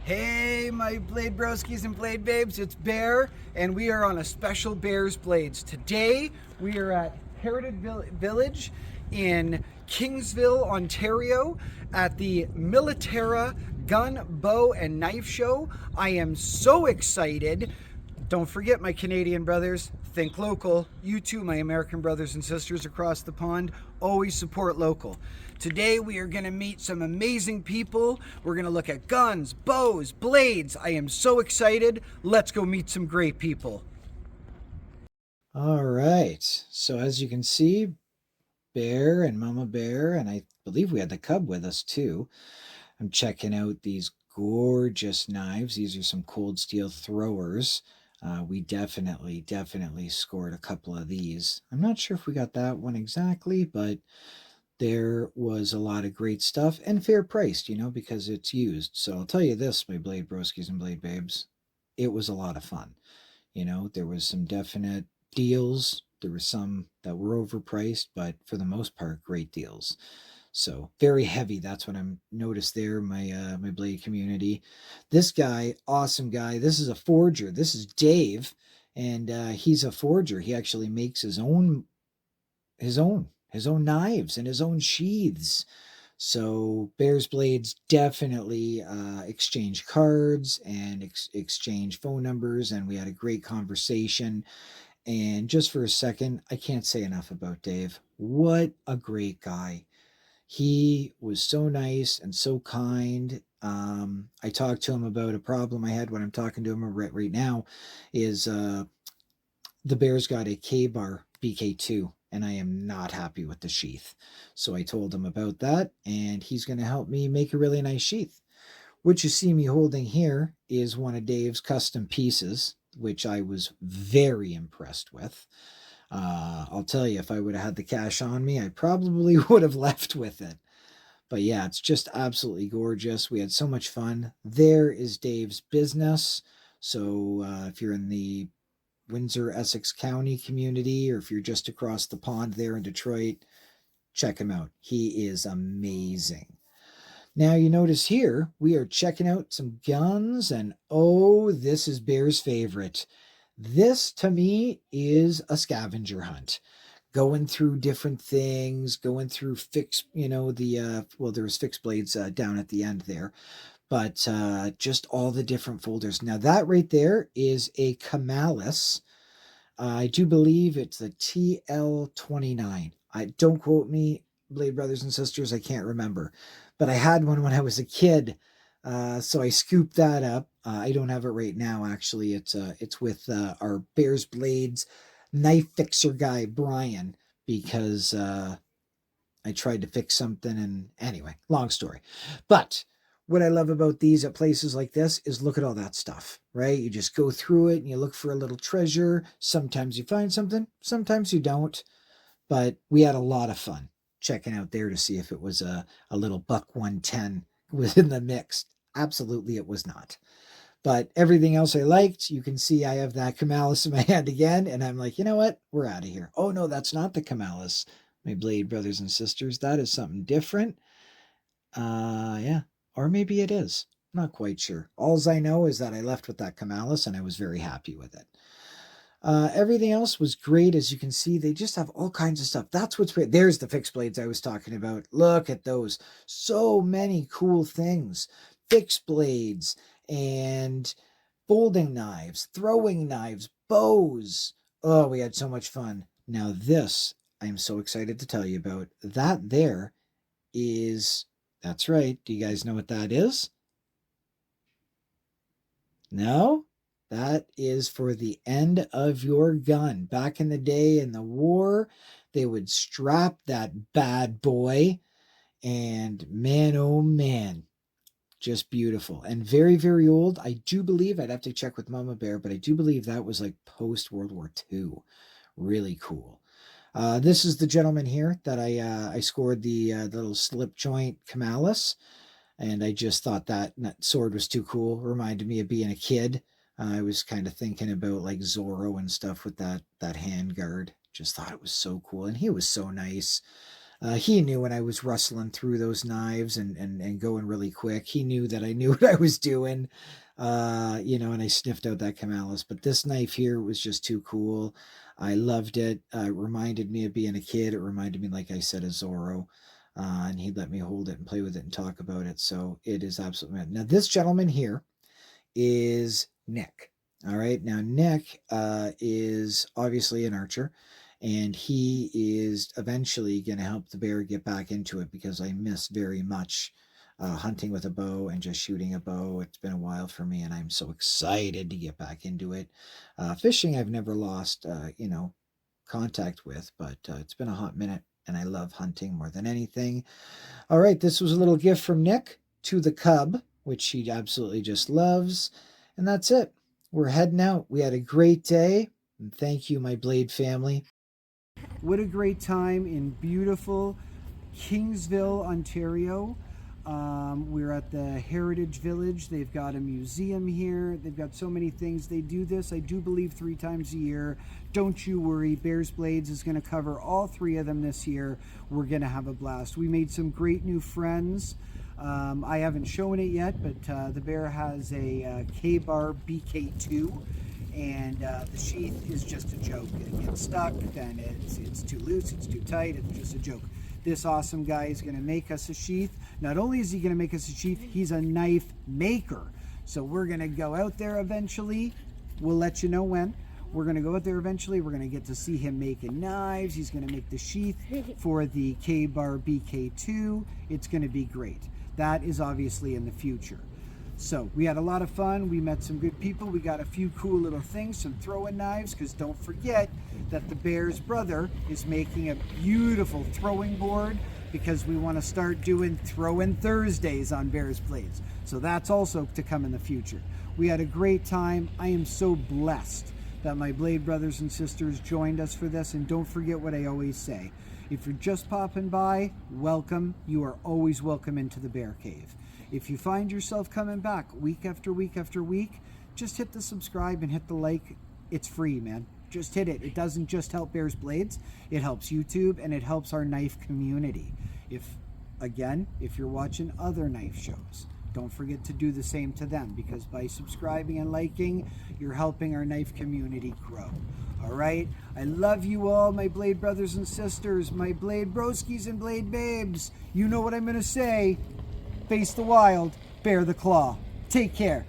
Hey, my blade broskis and blade babes, it's Bear, and we are on a special Bears Blades. Today, we are at Heritage Village in Kingsville, Ontario, at the MILITARIA Gun, Bow, and Knife Show. I am so excited. Don't forget, my Canadian brothers, think local. You too, my American brothers and sisters across the pond, always support local. Today we are going to meet some amazing people. We're going to look at guns, bows, blades. I am so excited. Let's go meet some great people. All right. So as you can see, Bear and Mama Bear, and I believe we had the cub with us too. I'm checking out these gorgeous knives. These are some cold steel throwers. We definitely scored a couple of these. I'm not sure if we got that one exactly, but there was a lot of great stuff and fair priced, because it's used. So I'll tell you this, my blade broskies and blade babes, it was a lot of fun. There was some definite deals. There were some that were overpriced, but for the most part, great deals. So very heavy. That's what I'm noticed there. My blade community. This guy, awesome guy. This is a forger. This is Dave, and he's a forger. He actually makes his own knives and his own sheaths. So Bears Blades definitely exchange cards and exchange phone numbers, and we had a great conversation. And just for a second, I can't say enough about Dave. What a great guy. He was so nice and so kind. I talked to him about a problem I had when I'm talking to him right now is the Bears got a K-bar BK2, and I am not happy with the sheath. So I told him about that, and he's going to help me make a really nice sheath. What you see me holding here is one of Dave's custom pieces, which I was very impressed with. I'll tell you, if I would have had the cash on me, I probably would have left with it. But yeah, it's just absolutely gorgeous. We had so much fun. There is Dave's business. So if you're in the Windsor, Essex County community, or if you're just across the pond there in Detroit, check him out. He is amazing. Now you notice here we are checking out some guns, and oh, this is Bear's favorite. This to me is a scavenger hunt. Going through different things, going through there's fixed blades down at the end there, but just all the different folders. Now that right there is a Kamalis. I do believe it's a TL29. I don't quote me, Blade brothers and sisters. I can't remember, but I had one when I was a kid, so I scooped that up. I don't have it right now. Actually, it's with our Bears Blades knife fixer guy Brian because I tried to fix something, and anyway, long story. But what I love about these at places like this is look at all that stuff, right? You just go through it and you look for a little treasure. Sometimes you find something, sometimes you don't. But we had a lot of fun checking out there to see if it was a little buck 110 was in the mix. Absolutely, it was not. But everything else I liked. You can see I have that Kamalis in my hand again, and I'm like, you know what? We're out of here. Oh no, that's not the Kamalis, my blade brothers and sisters. That is something different. Yeah, or maybe it is. I'm not quite sure. Alls I know is that I left with that Kamalis, and I was very happy with it. Everything else was great. As you can see, they just have all kinds of stuff. That's what's great. There's the fixed blades I was talking about. Look at those. So many cool things. Fixed blades and folding knives, throwing knives, bows. Oh, we had so much fun. Now this, I'm so excited to tell you about. That there is, that's right. Do you guys know what that is? No? That is for the end of your gun. Back in the day in the war, they would strap that bad boy, and man, oh man, just beautiful and very, very old. I do believe, I'd have to check with Mama Bear, but I do believe that was like post World War II. Really cool. This is the gentleman here that I scored the little slip joint Kamalis, and I just thought that sword was too cool. Reminded me of being a kid. I was kind of thinking about like Zorro and stuff with that hand guard. Just thought it was so cool, and he was so nice. He knew when I was rustling through those knives and going really quick. He knew that I knew what I was doing, and I sniffed out that Camallus. But this knife here was just too cool. I loved it. It reminded me of being a kid. It reminded me, like I said, of Zorro. And he'd let me hold it and play with it and talk about it. So it is absolutely. Now, this gentleman here is Nick. All right. Now, Nick is obviously an archer, and he is eventually going to help the bear get back into it because I miss very much hunting with a bow and just shooting a bow. It's been a while for me, and I'm so excited to get back into it. Fishing, I've never lost, contact with, but it's been a hot minute, and I love hunting more than anything. All right. This was a little gift from Nick to the cub, which he absolutely just loves. And that's it. We're heading out. We had a great day. And thank you, my Blade family. What a great time in beautiful Kingsville, Ontario. We're at the Heritage Village. They've got a museum here. They've got so many things. They do this, I do believe, 3 times a year. Don't you worry. Bears Blades is going to cover all 3 of them this year. We're going to have a blast. We made some great new friends. I haven't shown it yet, but the bear has a K-bar BK2, and the sheath is just a joke. It gets stuck, then it's too loose, it's too tight, it's just a joke. This awesome guy is going to make us a sheath. Not only is he going to make us a sheath, he's a knife maker. So we're going to go out there eventually. We'll let you know when. We're going to go out there eventually. We're going to get to see him making knives. He's going to make the sheath for the K-bar BK2. It's going to be great. That is obviously in the future. So we had a lot of fun. We met some good people. We got a few cool little things, some throwing knives, because don't forget that the bear's brother is making a beautiful throwing board because we want to start doing throwing Thursdays on Bears Blades. So that's also to come in the future. We had a great time. I am so blessed that my Blade brothers and sisters joined us for this. And don't forget what I always say. If you're just popping by, welcome. You are always welcome into the Bear Cave. If you find yourself coming back week after week after week, just hit the subscribe and hit the like. It's free, man. Just hit it. It doesn't just help Bears Blades. It helps YouTube and it helps our knife community. If you're watching other knife shows, don't forget to do the same to them, because by subscribing and liking, you're helping our knife community grow. All right? I love you all, my Blade brothers and sisters, my Blade broskis and Blade babes. You know what I'm going to say. Face the wild, bear the claw. Take care.